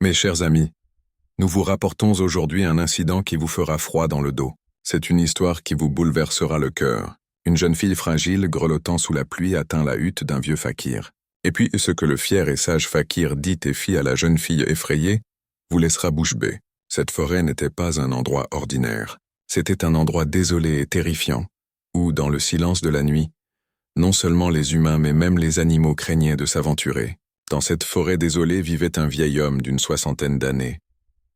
Mes chers amis, nous vous rapportons aujourd'hui un incident qui vous fera froid dans le dos. C'est une histoire qui vous bouleversera le cœur. Une jeune fille fragile, grelottant sous la pluie, atteint la hutte d'un vieux fakir. Et puis, ce que le fier et sage fakir dit et fit à la jeune fille effrayée vous laissera bouche bée. Cette forêt n'était pas un endroit ordinaire. C'était un endroit désolé et terrifiant, où, dans le silence de la nuit, non seulement les humains mais même les animaux craignaient de s'aventurer. Dans cette forêt désolée vivait un vieil homme d'une 60aine d'années.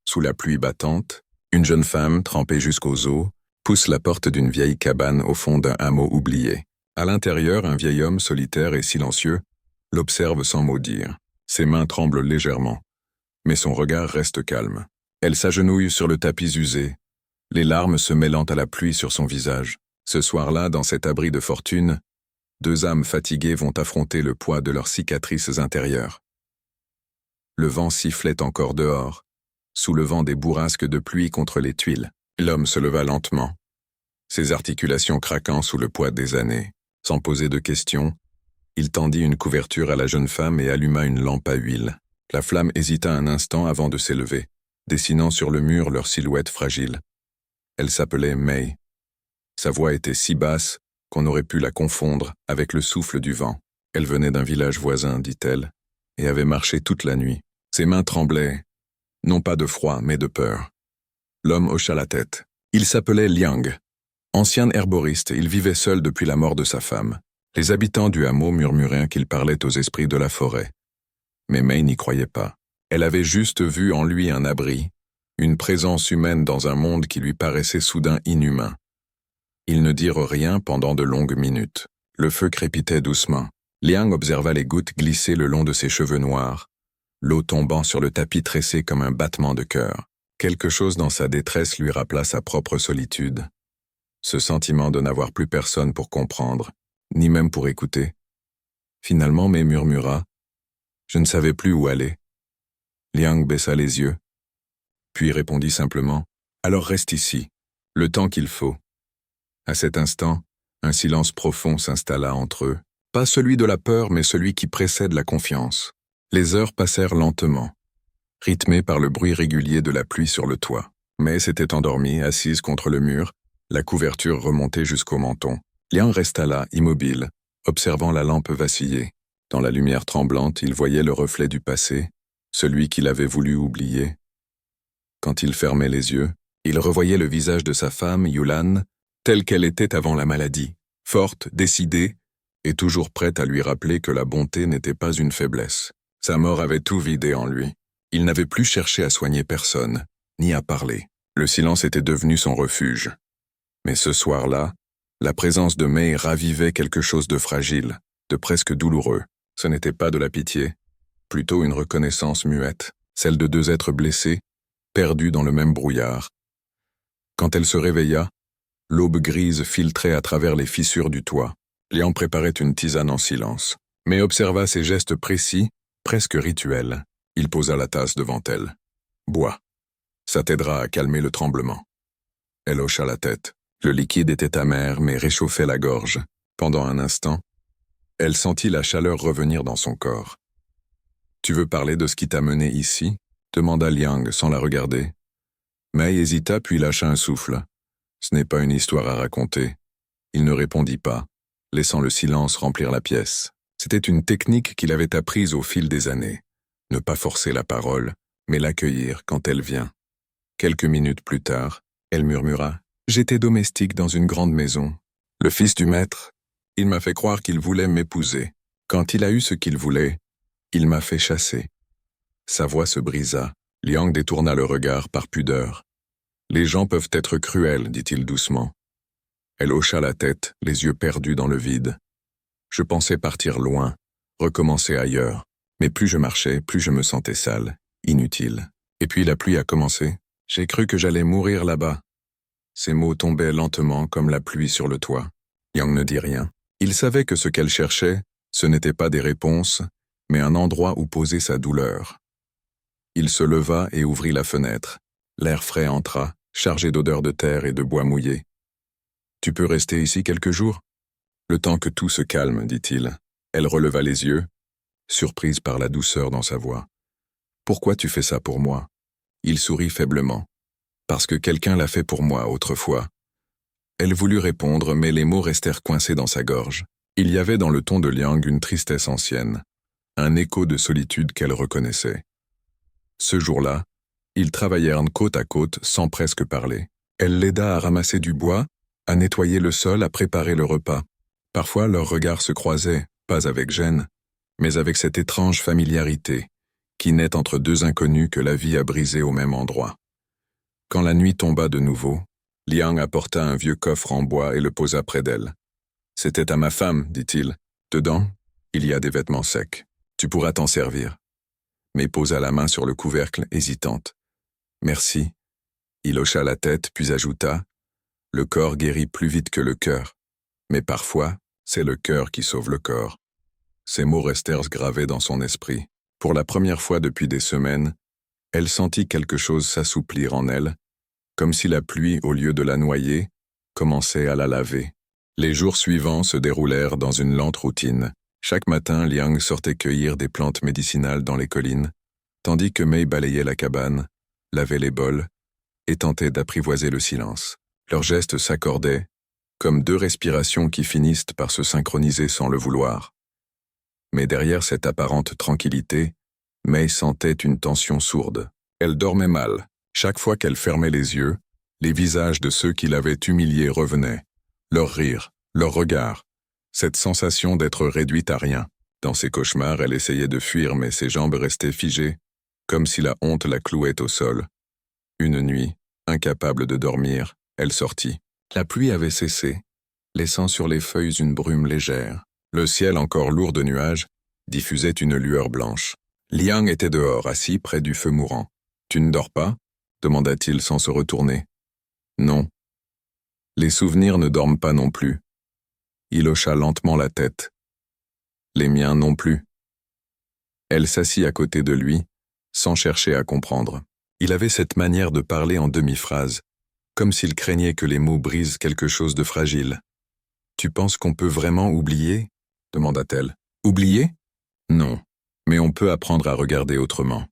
Sous la pluie battante, une jeune femme, trempée jusqu'aux os, pousse la porte d'une vieille cabane au fond d'un hameau oublié. À l'intérieur, un vieil homme solitaire et silencieux l'observe sans mot dire. Ses mains tremblent légèrement, mais son regard reste calme. Elle s'agenouille sur le tapis usé, les larmes se mêlant à la pluie sur son visage. Ce soir-là, dans cet abri de fortune, deux âmes fatiguées vont affronter le poids de leurs cicatrices intérieures. Le vent sifflait encore dehors, soulevant des bourrasques de pluie contre les tuiles. L'homme se leva lentement, ses articulations craquant sous le poids des années. Sans poser de questions, il tendit une couverture à la jeune femme et alluma une lampe à huile. La flamme hésita un instant avant de s'élever, dessinant sur le mur leur silhouette fragile. Elle s'appelait May. Sa voix était si basse qu'on aurait pu la confondre avec le souffle du vent. Elle venait d'un village voisin, dit-elle, et avait marché toute la nuit. Ses mains tremblaient, non pas de froid, mais de peur. L'homme hocha la tête. Il s'appelait Liang. Ancien herboriste, il vivait seul depuis la mort de sa femme. Les habitants du hameau murmuraient qu'il parlait aux esprits de la forêt. Mais May n'y croyait pas. Elle avait juste vu en lui un abri, une présence humaine dans un monde qui lui paraissait soudain inhumain. Ils ne dirent rien pendant de longues minutes. Le feu crépitait doucement. Liang observa les gouttes glisser le long de ses cheveux noirs, l'eau tombant sur le tapis tressé comme un battement de cœur. Quelque chose dans sa détresse lui rappela sa propre solitude. Ce sentiment de n'avoir plus personne pour comprendre, ni même pour écouter. Finalement, May murmura « Je ne savais plus où aller ». Liang baissa les yeux, puis répondit simplement « Alors reste ici, le temps qu'il faut ». À cet instant, un silence profond s'installa entre eux. Pas celui de la peur, mais celui qui précède la confiance. Les heures passèrent lentement, rythmées par le bruit régulier de la pluie sur le toit. May s'était endormie, assise contre le mur, la couverture remontée jusqu'au menton. Liang resta là, immobile, observant la lampe vaciller. Dans la lumière tremblante, il voyait le reflet du passé, celui qu'il avait voulu oublier. Quand il fermait les yeux, il revoyait le visage de sa femme, Yulan, telle qu'elle était avant la maladie, forte, décidée, et toujours prête à lui rappeler que la bonté n'était pas une faiblesse. Sa mort avait tout vidé en lui. Il n'avait plus cherché à soigner personne, ni à parler. Le silence était devenu son refuge. Mais ce soir-là, la présence de May ravivait quelque chose de fragile, de presque douloureux. Ce n'était pas de la pitié, plutôt une reconnaissance muette, celle de deux êtres blessés, perdus dans le même brouillard. Quand elle se réveilla, l'aube grise filtrait à travers les fissures du toit. Liang préparait une tisane en silence, mais observa ses gestes précis, presque rituels. Il posa la tasse devant elle. « Bois. Ça t'aidera à calmer le tremblement. » Elle hocha la tête. Le liquide était amer, mais réchauffait la gorge. Pendant un instant, elle sentit la chaleur revenir dans son corps. « Tu veux parler de ce qui t'a mené ici ?» demanda Liang sans la regarder. May hésita puis lâcha un souffle. Ce n'est pas une histoire à raconter. Il ne répondit pas, laissant le silence remplir la pièce. C'était une technique qu'il avait apprise au fil des années. Ne pas forcer la parole, mais l'accueillir quand elle vient. Quelques minutes plus tard, elle murmura « J'étais domestique dans une grande maison. Le fils du maître, il m'a fait croire qu'il voulait m'épouser. Quand il a eu ce qu'il voulait, il m'a fait chasser. » Sa voix se brisa. Liang détourna le regard par pudeur. « Les gens peuvent être cruels, dit-il doucement. » Elle hocha la tête, les yeux perdus dans le vide. Je pensais partir loin, recommencer ailleurs. Mais plus je marchais, plus je me sentais sale, inutile. Et puis la pluie a commencé. J'ai cru que j'allais mourir là-bas. Ces mots tombaient lentement comme la pluie sur le toit. Liang ne dit rien. Il savait que ce qu'elle cherchait, ce n'était pas des réponses, mais un endroit où poser sa douleur. Il se leva et ouvrit la fenêtre. L'air frais entra, chargé d'odeurs de terre et de bois mouillé. « Tu peux rester ici quelques jours ?»« Le temps que tout se calme, dit-il. » Elle releva les yeux, surprise par la douceur dans sa voix. « Pourquoi tu fais ça pour moi? Il sourit faiblement. Parce que quelqu'un l'a fait pour moi autrefois. Elle voulut répondre, mais les mots restèrent coincés dans sa gorge. Il y avait dans le ton de Liang une tristesse ancienne, un écho de solitude qu'elle reconnaissait. Ce jour-là, ils travaillèrent côte à côte sans presque parler. Elle l'aida à ramasser du bois, à nettoyer le sol, à préparer le repas. Parfois, leurs regards se croisaient, pas avec gêne, mais avec cette étrange familiarité qui naît entre deux inconnus que la vie a brisés au même endroit. Quand la nuit tomba de nouveau, Liang apporta un vieux coffre en bois et le posa près d'elle. « C'était à ma femme, dit-il. Dedans, il y a des vêtements secs. Tu pourras t'en servir. » Mais posa la main sur le couvercle, hésitante. « Merci. » Il hocha la tête, puis ajouta, « Le corps guérit plus vite que le cœur. Mais parfois, c'est le cœur qui sauve le corps. » Ces mots restèrent gravés dans son esprit. Pour la première fois depuis des semaines, elle sentit quelque chose s'assouplir en elle, comme si la pluie, au lieu de la noyer, commençait à la laver. Les jours suivants se déroulèrent dans une lente routine. Chaque matin, Liang sortait cueillir des plantes médicinales dans les collines, tandis que Mei balayait la cabane, lavait les bols et tentait d'apprivoiser le silence. Leurs gestes s'accordaient, comme deux respirations qui finissent par se synchroniser sans le vouloir. Mais derrière cette apparente tranquillité, Mei sentait une tension sourde. Elle dormait mal. Chaque fois qu'elle fermait les yeux, les visages de ceux qui l'avaient humiliée revenaient. Leur rire, leur regard, cette sensation d'être réduite à rien. Dans ses cauchemars, elle essayait de fuir, mais ses jambes restaient figées, comme si la honte la clouait au sol. Une nuit, incapable de dormir, elle sortit. La pluie avait cessé, laissant sur les feuilles une brume légère. Le ciel, encore lourd de nuages, diffusait une lueur blanche. Liang était dehors, assis près du feu mourant. « Tu ne dors pas ?» demanda-t-il sans se retourner. « Non. » « Les souvenirs ne dorment pas non plus. » Il hocha lentement la tête. « Les miens non plus. » Elle s'assit à côté de lui, sans chercher à comprendre. Il avait cette manière de parler en demi-phrase, comme s'il craignait que les mots brisent quelque chose de fragile. « Tu penses qu'on peut vraiment oublier ?» demanda-t-elle. « Oublier ? Non, mais on peut apprendre à regarder autrement. »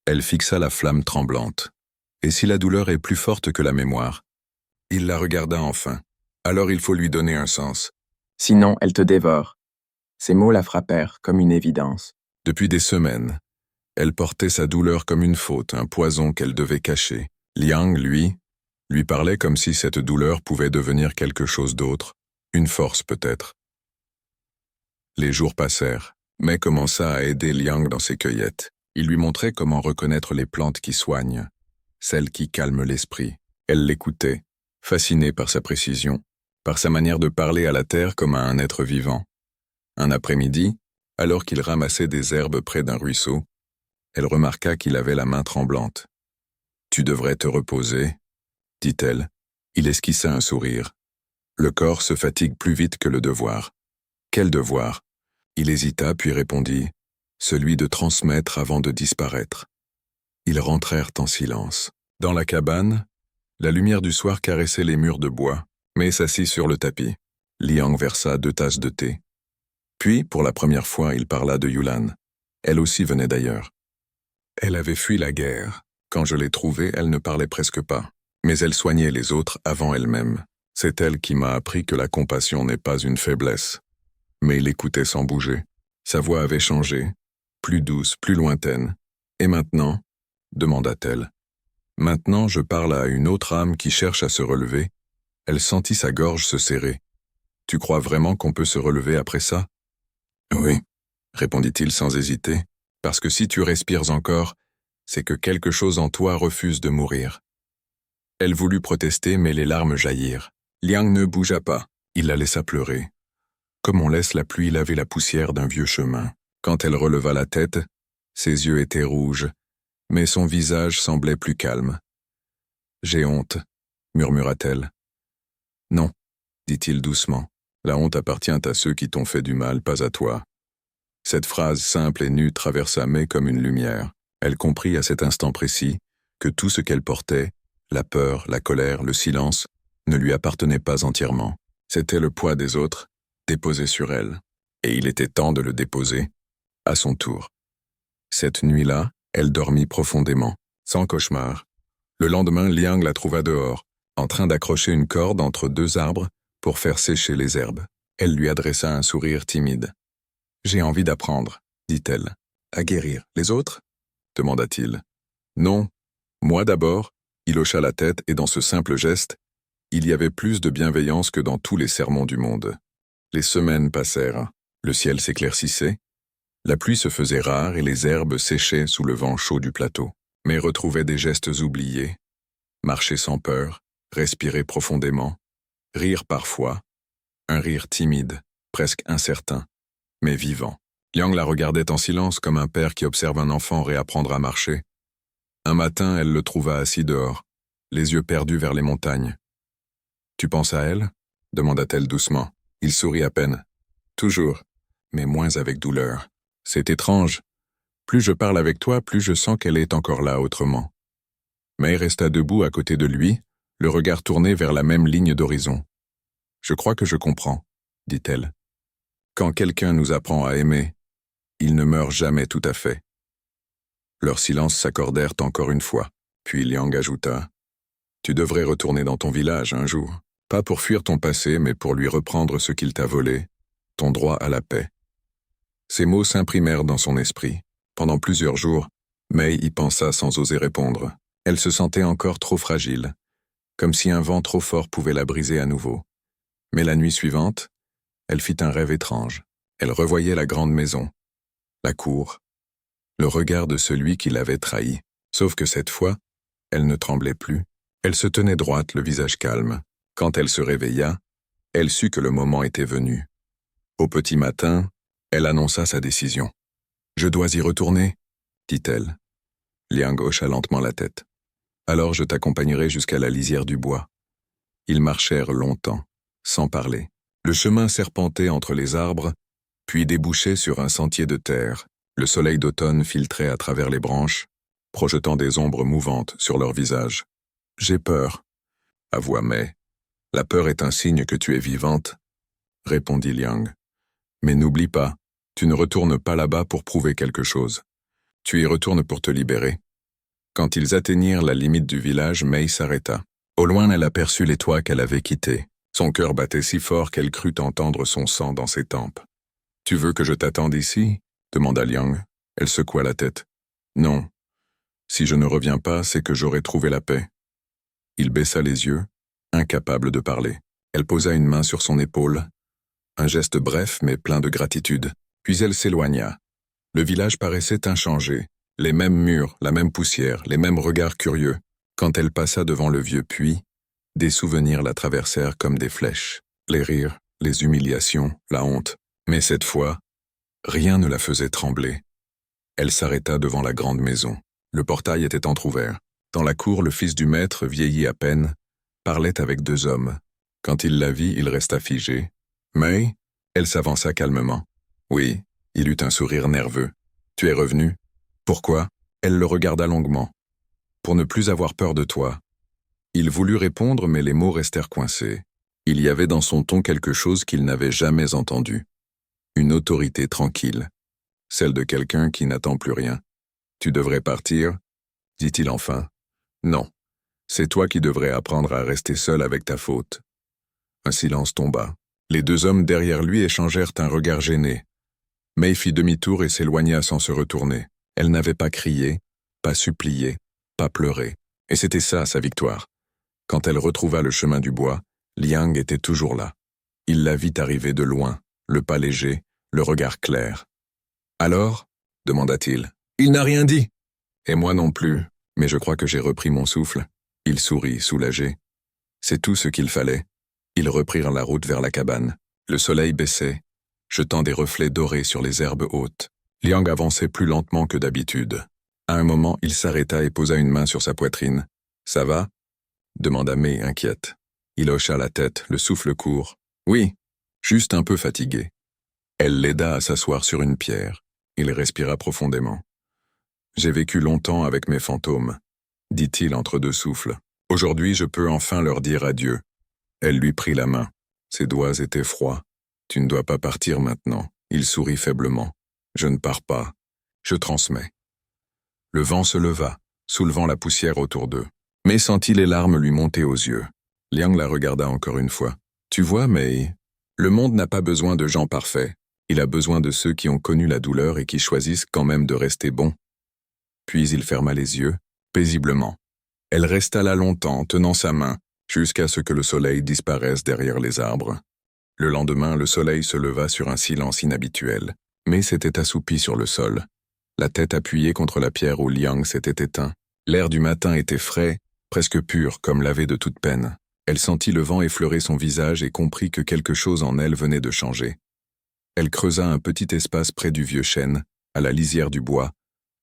Elle fixa la flamme tremblante. « Et si la douleur est plus forte que la mémoire ?» Il la regarda enfin. « Alors il faut lui donner un sens. » « Sinon, elle te dévore. » Ces mots la frappèrent comme une évidence. Depuis des semaines, elle portait sa douleur comme une faute, un poison qu'elle devait cacher. Liang, lui parlait comme si cette douleur pouvait devenir quelque chose d'autre, une force peut-être. Les jours passèrent. Mei commença à aider Liang dans ses cueillettes. Il lui montrait comment reconnaître les plantes qui soignent, celles qui calment l'esprit. Elle l'écoutait, fascinée par sa précision, par sa manière de parler à la terre comme à un être vivant. Un après-midi, alors qu'il ramassait des herbes près d'un ruisseau, elle remarqua qu'il avait la main tremblante. « Tu devrais te reposer, » dit-elle. Il esquissa un sourire. Le corps se fatigue plus vite que le devoir. Quel devoir? Il hésita puis répondit, celui de transmettre avant de disparaître. Ils rentrèrent en silence. Dans la cabane, la lumière du soir caressait les murs de bois, mais s'assit sur le tapis. Liang versa 2 tasses de thé. Puis, pour la première fois, il parla de Yulan. Elle aussi venait d'ailleurs. Elle avait fui la guerre. Quand je l'ai trouvée, elle ne parlait presque pas. Mais elle soignait les autres avant elle-même. C'est elle qui m'a appris que la compassion n'est pas une faiblesse. Mais il écoutait sans bouger. Sa voix avait changé, plus douce, plus lointaine. « Et maintenant ?» demanda-t-elle. « Maintenant, je parle à une autre âme qui cherche à se relever. » Elle sentit sa gorge se serrer. « Tu crois vraiment qu'on peut se relever après ça ?»« Oui, » répondit-il sans hésiter, « parce que si tu respires encore, c'est que quelque chose en toi refuse de mourir. » Elle voulut protester, mais les larmes jaillirent. Liang ne bougea pas. Il la laissa pleurer. Comme on laisse la pluie laver la poussière d'un vieux chemin. Quand elle releva la tête, ses yeux étaient rouges, mais son visage semblait plus calme. « J'ai honte, » murmura-t-elle. « Non, » dit-il doucement. « La honte appartient à ceux qui t'ont fait du mal, pas à toi. » Cette phrase simple et nue traversa Mei comme une lumière. Elle comprit à cet instant précis que tout ce qu'elle portait, la peur, la colère, le silence, ne lui appartenait pas entièrement. C'était le poids des autres, déposé sur elle. Et il était temps de le déposer, à son tour. Cette nuit-là, Elle dormit profondément, sans cauchemar. Le lendemain, Liang la trouva dehors, en train d'accrocher une corde entre deux arbres pour faire sécher les herbes. Elle lui adressa un sourire timide. « J'ai envie d'apprendre, dit-elle. « À guérir. Les autres ?» demanda-t-il. « Non. Moi d'abord. » Il hocha la tête et dans ce simple geste, il y avait plus de bienveillance que dans tous les sermons du monde. Les semaines passèrent. Le ciel s'éclaircissait. La pluie se faisait rare et les herbes séchaient sous le vent chaud du plateau. Mais retrouvaient des gestes oubliés. Marcher sans peur, respirer profondément, rire parfois, un rire timide, presque incertain, mais vivant. Liang la regardait en silence comme un père qui observe un enfant réapprendre à marcher. Un matin, elle le trouva assis dehors, les yeux perdus vers les montagnes. « Tu penses à elle ?» demanda-t-elle doucement. Il sourit à peine. « Toujours, mais moins avec douleur. C'est étrange. Plus je parle avec toi, plus je sens qu'elle est encore là autrement. » May resta debout à côté de lui, le regard tourné vers la même ligne d'horizon. « Je crois que je comprends, » dit-elle. « Quand quelqu'un nous apprend à aimer, il ne meurt jamais tout à fait. » Leurs silences s'accordèrent encore une fois, puis Liang ajouta « Tu devrais retourner dans ton village un jour, pas pour fuir ton passé, mais pour lui reprendre ce qu'il t'a volé, ton droit à la paix. » Ces mots s'imprimèrent dans son esprit. Pendant plusieurs jours, May y pensa sans oser répondre. Elle se sentait encore trop fragile, comme si un vent trop fort pouvait la briser à nouveau. Mais la nuit suivante, elle fit un rêve étrange. Elle revoyait la grande maison, la cour, le regard de celui qui l'avait trahie. Sauf que cette fois, elle ne tremblait plus. Elle se tenait droite, le visage calme. Quand elle se réveilla, elle sut que le moment était venu. Au petit matin, elle annonça sa décision. « Je dois y retourner ?» dit-elle. Liang hocha lentement la tête. « Alors je t'accompagnerai jusqu'à la lisière du bois. » Ils marchèrent longtemps, sans parler. Le chemin serpentait entre les arbres, puis débouchait sur un sentier de terre. Le soleil d'automne filtrait à travers les branches, projetant des ombres mouvantes sur leurs visages. « J'ai peur, » avoua May. « La peur est un signe que tu es vivante, » répondit Liang. « Mais n'oublie pas, tu ne retournes pas là-bas pour prouver quelque chose. Tu y retournes pour te libérer. » Quand ils atteignirent la limite du village, May s'arrêta. Au loin, elle aperçut les toits qu'elle avait quittés. Son cœur battait si fort qu'elle crut entendre son sang dans ses tempes. « Tu veux que je t'attende ici ?» demanda Liang. Elle secoua la tête. « Non. Si je ne reviens pas, c'est que j'aurai trouvé la paix. » Il baissa les yeux, incapable de parler. Elle posa une main sur son épaule, un geste bref mais plein de gratitude. Puis elle s'éloigna. Le village paraissait inchangé. Les mêmes murs, la même poussière, les mêmes regards curieux. Quand elle passa devant le vieux puits, des souvenirs la traversèrent comme des flèches. Les rires, les humiliations, la honte. Mais cette fois, rien ne la faisait trembler. Elle s'arrêta devant la grande maison. Le portail était entrouvert. Dans la cour, le fils du maître, vieilli à peine, parlait avec deux hommes. Quand il la vit, il resta figé. « May ?» Elle s'avança calmement. « Oui. » Il eut un sourire nerveux. « Tu es revenu ?»« Pourquoi ?» Elle le regarda longuement. « Pour ne plus avoir peur de toi. » Il voulut répondre, mais les mots restèrent coincés. Il y avait dans son ton quelque chose qu'il n'avait jamais entendu. Une autorité tranquille. Celle de quelqu'un qui n'attend plus rien. « Tu devrais partir ?» dit-il enfin. « Non. C'est toi qui devrais apprendre à rester seul avec ta faute. » Un silence tomba. Les deux hommes derrière lui échangèrent un regard gêné. May fit demi-tour et s'éloigna sans se retourner. Elle n'avait pas crié, pas supplié, pas pleuré. Et c'était ça, sa victoire. Quand elle retrouva le chemin du bois, Liang était toujours là. Il la vit arriver de loin, le pas léger, le regard clair. « Alors ?» demanda-t-il. « Il n'a rien dit. » « Et moi non plus, mais je crois que j'ai repris mon souffle. » Il sourit, soulagé. C'est tout ce qu'il fallait. Ils reprirent la route vers la cabane. Le soleil baissait, jetant des reflets dorés sur les herbes hautes. Liang avançait plus lentement que d'habitude. À un moment, il s'arrêta et posa une main sur sa poitrine. « Ça va ?» demanda May, inquiète. Il hocha la tête, le souffle court. « Oui, juste un peu fatigué. » Elle l'aida à s'asseoir sur une pierre. Il respira profondément. « J'ai vécu longtemps avec mes fantômes, » dit-il entre deux souffles. « Aujourd'hui, je peux enfin leur dire adieu. » Elle lui prit la main. Ses doigts étaient froids. « Tu ne dois pas partir maintenant. » Il sourit faiblement. « Je ne pars pas. Je transmets. » Le vent se leva, soulevant la poussière autour d'eux. May sentit les larmes lui monter aux yeux. Liang la regarda encore une fois. « Tu vois, May, le monde n'a pas besoin de gens parfaits. Il a besoin de ceux qui ont connu la douleur et qui choisissent quand même de rester bons. » Puis il ferma les yeux, paisiblement. Elle resta là longtemps, tenant sa main, jusqu'à ce que le soleil disparaisse derrière les arbres. Le lendemain, le soleil se leva sur un silence inhabituel. May s'était assoupie sur le sol, la tête appuyée contre la pierre où Liang s'était éteint. L'air du matin était frais, presque pur, comme lavé de toute peine. Elle sentit le vent effleurer son visage et comprit que quelque chose en elle venait de changer. Elle creusa un petit espace près du vieux chêne, à la lisière du bois,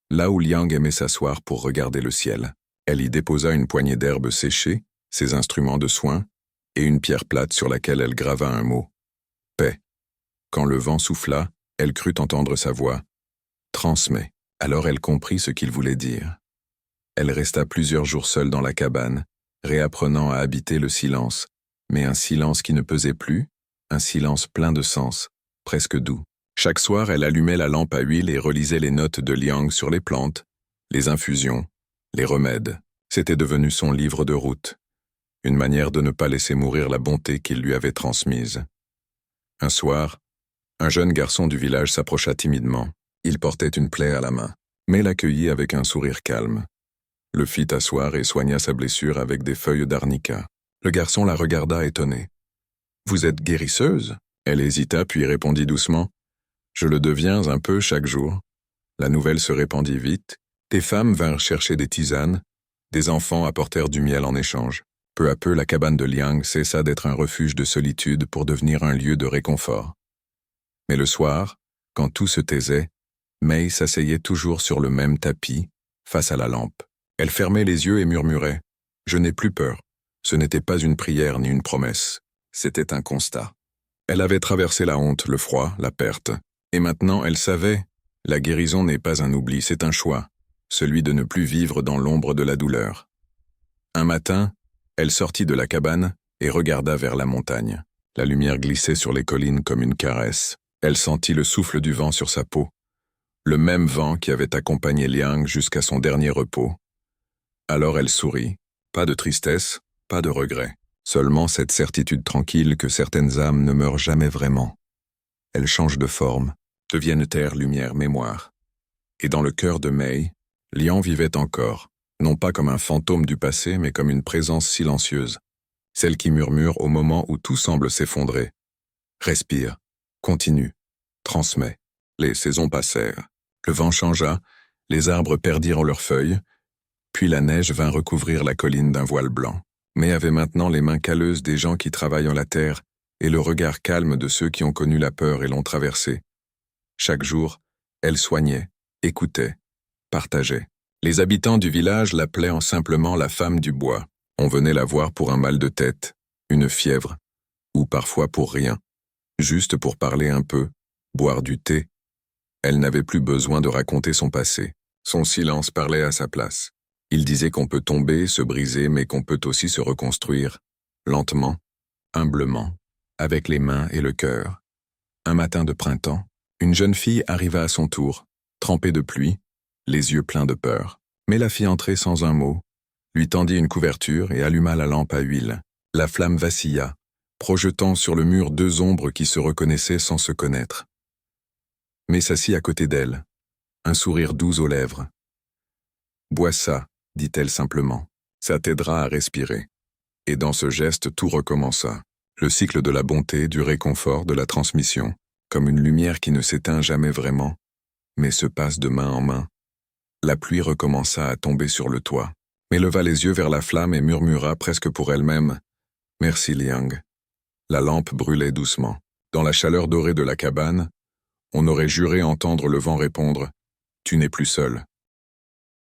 là où Liang aimait s'asseoir pour regarder le ciel. Elle y déposa une poignée d'herbes séchées, ses instruments de soin, et une pierre plate sur laquelle elle grava un mot. Paix. Quand le vent souffla, elle crut entendre sa voix. Transmets. Alors elle comprit ce qu'il voulait dire. Elle resta plusieurs jours seule dans la cabane, réapprenant à habiter le silence, mais un silence qui ne pesait plus, un silence plein de sens, presque doux. Chaque soir, elle allumait la lampe à huile et relisait les notes de Liang sur les plantes, les infusions, les remèdes. C'était devenu son livre de route, une manière de ne pas laisser mourir la bonté qu'il lui avait transmise. Un soir, un jeune garçon du village s'approcha timidement. Il portait une plaie à la main, mais l'accueillit avec un sourire calme. Le fit asseoir et soigna sa blessure avec des feuilles d'arnica. Le garçon la regarda étonné. « Vous êtes guérisseuse ?» Elle hésita puis répondit doucement. « Je le deviens un peu chaque jour. » La nouvelle se répandit vite. Des femmes vinrent chercher des tisanes. Des enfants apportèrent du miel en échange. Peu à peu, la cabane de Liang cessa d'être un refuge de solitude pour devenir un lieu de réconfort. Mais le soir, quand tout se taisait, May s'asseyait toujours sur le même tapis, face à la lampe. Elle fermait les yeux et murmurait « Je n'ai plus peur ». Ce n'était pas une prière ni une promesse, c'était un constat. Elle avait traversé la honte, le froid, la perte. Et maintenant, elle savait, la guérison n'est pas un oubli, c'est un choix, celui de ne plus vivre dans l'ombre de la douleur. Un matin, elle sortit de la cabane et regarda vers la montagne. La lumière glissait sur les collines comme une caresse. Elle sentit le souffle du vent sur sa peau, le même vent qui avait accompagné Liang jusqu'à son dernier repos. Alors elle sourit, pas de tristesse, pas de regret, seulement cette certitude tranquille que certaines âmes ne meurent jamais vraiment. Elles changent de forme, deviennent terre, lumière, mémoire. Et dans le cœur de May, Liang vivait encore, non pas comme un fantôme du passé, mais comme une présence silencieuse, celle qui murmure au moment où tout semble s'effondrer. Respire, continue, transmet. Les saisons passèrent, le vent changea, les arbres perdirent leurs feuilles, puis la neige vint recouvrir la colline d'un voile blanc. May avait maintenant les mains calleuses des gens qui travaillent en la terre et le regard calme de ceux qui ont connu la peur et l'ont traversée. Chaque jour, elle soignait, écoutait, partageait. Les habitants du village l'appelaient simplement la femme du bois. On venait la voir pour un mal de tête, une fièvre, ou parfois pour rien, juste pour parler un peu, boire du thé. Elle n'avait plus besoin de raconter son passé. Son silence parlait à sa place. Il disait qu'on peut tomber, se briser, mais qu'on peut aussi se reconstruire, lentement, humblement, avec les mains et le cœur. Un matin de printemps, une jeune fille arriva à son tour, trempée de pluie, les yeux pleins de peur. Mais la fit entrer sans un mot, lui tendit une couverture et alluma la lampe à huile. La flamme vacilla, projetant sur le mur deux ombres qui se reconnaissaient sans se connaître. Mais s'assit à côté d'elle, un sourire doux aux lèvres. « Bois ça », dit-elle simplement. « Ça t'aidera à respirer. » Et dans ce geste, tout recommença. Le cycle de la bonté, du réconfort, de la transmission, comme une lumière qui ne s'éteint jamais vraiment, mais se passe de main en main. La pluie recommença à tomber sur le toit, mais leva les yeux vers la flamme et murmura presque pour elle-même « Merci Liang ». La lampe brûlait doucement. Dans la chaleur dorée de la cabane, on aurait juré entendre le vent répondre « Tu n'es plus seul ».